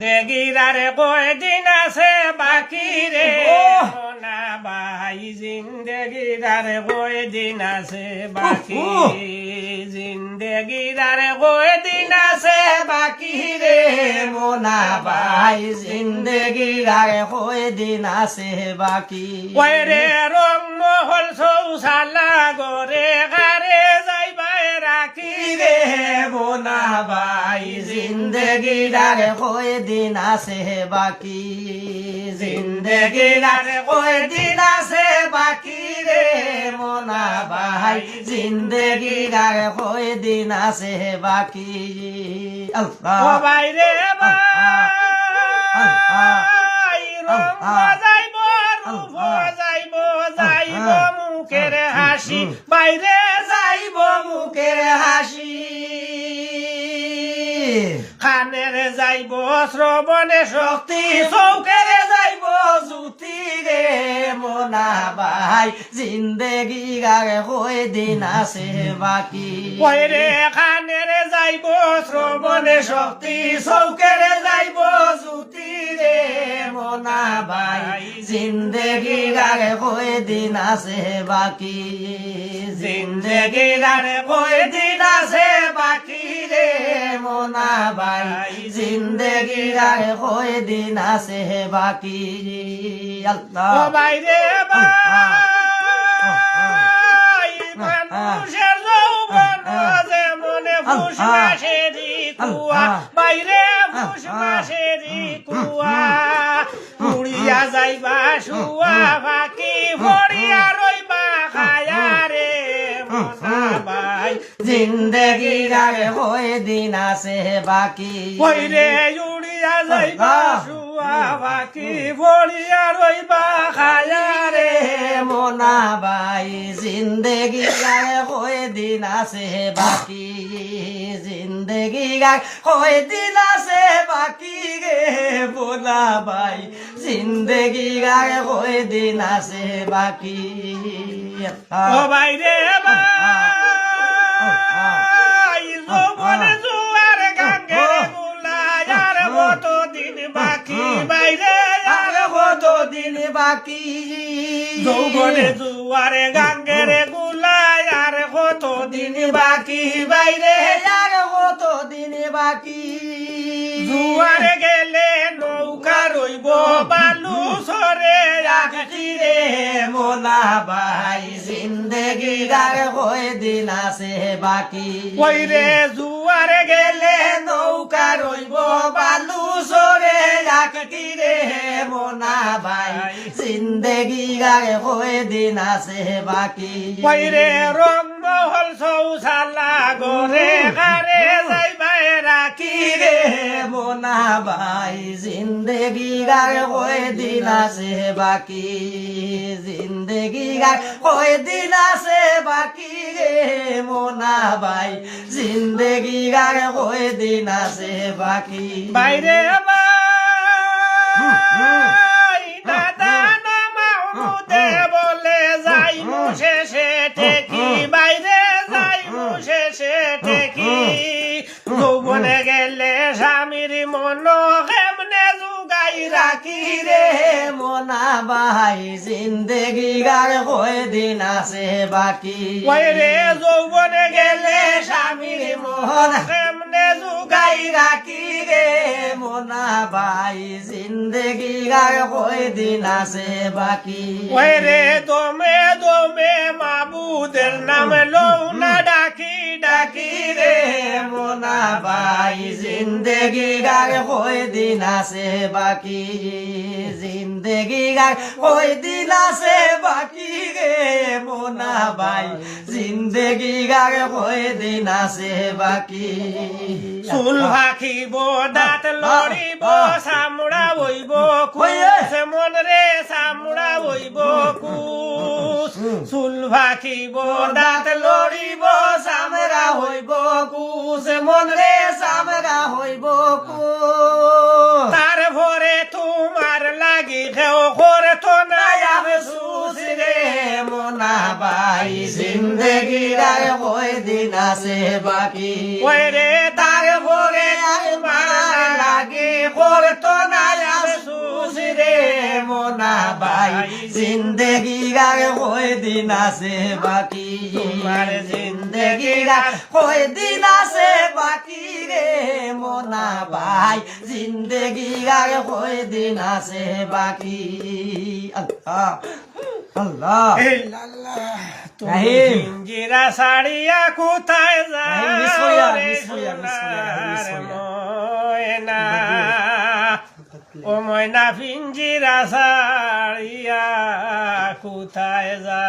জিন্দেগিরারে কয়দিন আছে বাকি রে মোনা ভাই জিন্দেগিরারে কয়দিন আছে বাকি জিন্দেগিরারে কয়দিন আছে বাকি রে মোনা ভাই জিন্দেগিরারে কয়দিন আছে বাকি ওরে রং মহল সৌসালা গরে গারে যাইবাই রাখি রে মোনা ভাই জিন্দেগিরারে কয়দিন আছে বাকি জিন্দেগিরারে কয়দিন আছে বাকি রে মোনা ভাই জিন্দেগিরারে কয়দিন আছে বাকি আল্লাহ ও বাইরে ভাই রং যাইব রূপ যাইব যাইব মুখের হাসি বাইরে যাইব মুখের হাসি খানের যাইব শ্রবণে শক্তি চৌকেরে যাইব জ্যোতি রে মোনা ভাই জিন্দেগি গারে কয়দিন আছে বাকি কইরে খানের যাইব শ্রবণে শক্তি চৌকেরে যাইব জ্যোতি রে মোনা ভাই জিন্দেগি গারে কয়দিন আছে বাকি জিন্দেগি গারে কয়দিন আছে বাকি রে মোনা ভাই জিন্দেগি গারে কয়দিন আছে বাকি আল্লাহ ও বাইরে ভাই মানুষের যৌবন যে মনে ফুস মাসেরি কুয়া বাইরে ফুস মাসেরি কুয়া উড়িয়া যাইবা শুয়া ফাঁকি ভরিয়া রইবা খায়া রে মোনা ভাই জিন্দেগি গারে কয়দিন আছে বাকি কইরে উড়িয়া যাইবা শুয়া ফাঁকি ভরিয়া রইবা খায়া রে মোনা ভাই জিন্দেগি গায়ে কয়দিন আছে বাকি জিন্দেগি গায়ে কয়দিন আছে বাকি রে মোনা ভাই জিন্দেগি গায়ে কয়দিন আছে বাকি ও বাইরে ভাই যৌবনে জুয়ার গাঙ্গে গুলায়ার কতদিন বাকি বাইরে আর কতদিন বাকি যৌবনে জুয়ার গাঙ্গের গুলায়ার কতদিন বাকি বাইরে আর কতদিন বাকি জুয়ার গেলে নৌকা রইব বালু সরে রাখি রে মোনা ভাই জিন্দেগি গার কয়দিন আছে বাকি কইরে জুয়ার গেলে নৌকা রইব বালু সরে রাখি রে মোনা ভাই জিন্দেগি গার কয়দিন আছে বাকি কইরে রং মহল সৌসালা গরে গারে যাইবাই রাখি রে মোনা ভাই জিন্দেগি গার কয়দিন আছে বাকি জিন্দেগি গার কয়দিন আছে বাকি রে মোনা ভাই জিন্দেগি গার কয়দিন আছে বাকি বাইরে ভাই দাদা নামাউদে বলে যাই শেষে ঠেকি বাইরে যাই শেষে ঠেকি যৌবনে গেলে স্বামীর মন কেমনে জুগাই রাখি রে মোনা ভাই জিন্দেগি গার কয়দিন আছে বাকি কইরে যৌবনে গেলে স্বামীর মন কেমনে জুগাই রাখি রে মোনা ভাই জিন্দেগি গার কয়দিন আছে বাকি ওরে দমে দমে মাবুদের নাম লও না ডাকি ডাকি রে মোনা ভাই জিন্দেগি গার কয়দিন আছে বাকি জিন্দেগি গার কয়দিন আছে বাকি রে মোনা ভাই জিন্দেগি গার কয়দিন আছে বাকি চুল ভাখিব দাঁত লড়িব চামড়া বইব কুস মন রে চামড়া বইব কুস চুল ভাখিব দাঁত লড়িব সামরা হইব কুস মন রে সামরা হইব তার ভরে তোমার লাগি খেও করে তো নাই আফসুস রে মোনা ভাই জিন্দেগি গার কয়দিন আছে বাকি ওরে তার ভরে তোমার লাগে করে মোনা ভাই জিন্দেগি গায় কয় দিন আছে বাকি তোমার জিন্দেগি গায় কয় দিন আছে বাকি রে মোনা ভাই জিন্দেগি গায় কয় দিন আছে বাকি আল্লাহ আল্লাহ তুমি রাহিম। পিঞ্জিরা সারিয়া কোথায় রাহিম, miss করিয়া, যাও রে miss করিয়া, miss করিয়া, miss সোনার করিয়া। ময়না ও ময়না পিঞ্জিরা সারিয়া কোথায় যা